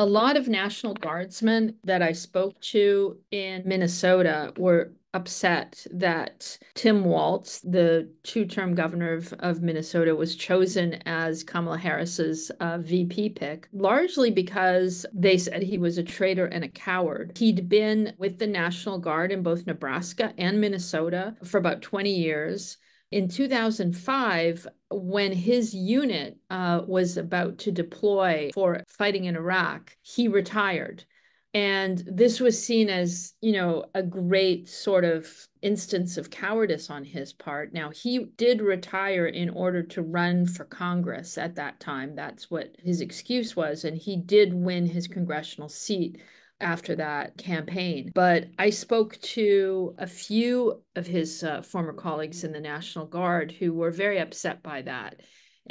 A lot of National Guardsmen that I spoke to in Minnesota were upset that Tim Walz, the two-term governor of Minnesota, was chosen as Kamala Harris's VP pick, largely because they said he was a traitor and a coward. He'd been with the National Guard in both Nebraska and Minnesota for about 20 years. In 2005, when his unit was about to deploy for fighting in Iraq, he retired. And this was seen as, a great sort of instance of cowardice on his part. Now, he did retire in order to run for Congress at that time. That's what his excuse was. And he did win his congressional seat after that campaign. But I spoke to a few of his former colleagues in the National Guard who were very upset by that.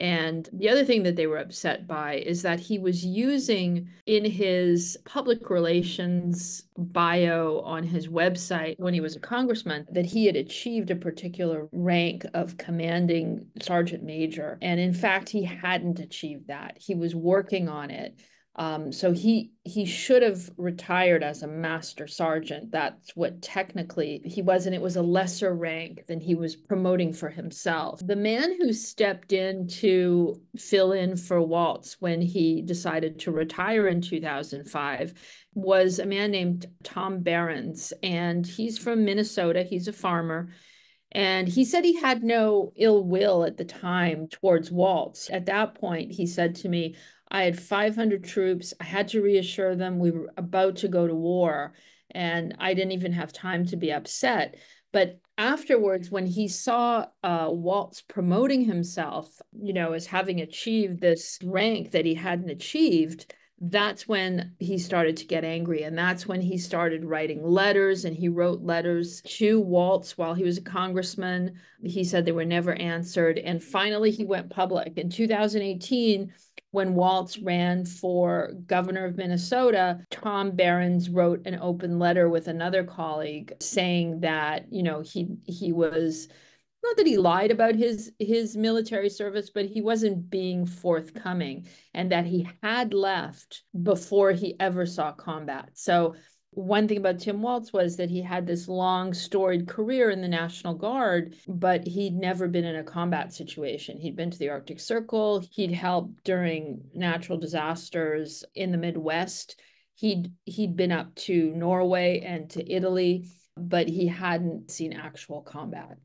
And the other thing that they were upset by is that he was using in his public relations bio on his website when he was a congressman that he had achieved a particular rank of commanding sergeant major. And in fact, he hadn't achieved that. He was working on it. So he should have retired as a master sergeant. That's what technically he was, and it was a lesser rank than he was promoting for himself. The man who stepped in to fill in for Walz when he decided to retire in 2005 was a man named Tom Behrens, and he's from Minnesota. He's a farmer. And he said he had no ill will at the time towards Walz. At that point, he said to me, I had 500 troops. I had to reassure them we were about to go to war, and I didn't even have time to be upset. But afterwards, when he saw Walz promoting himself, as having achieved this rank that he hadn't achieved, that's when he started to get angry. And that's when he started writing letters, and he wrote letters to Walz while he was a congressman. He said they were never answered. And finally, he went public. In 2018, when Walz ran for governor of Minnesota, Tom Behrens wrote an open letter with another colleague saying that, he was, not that he lied about his military service, but he wasn't being forthcoming, and that he had left before he ever saw combat. So one thing about Tim Walz was that he had this long storied career in the National Guard, but he'd never been in a combat situation. He'd been to the Arctic Circle. He'd helped during natural disasters in the Midwest. He'd been up to Norway and to Italy, but he hadn't seen actual combat.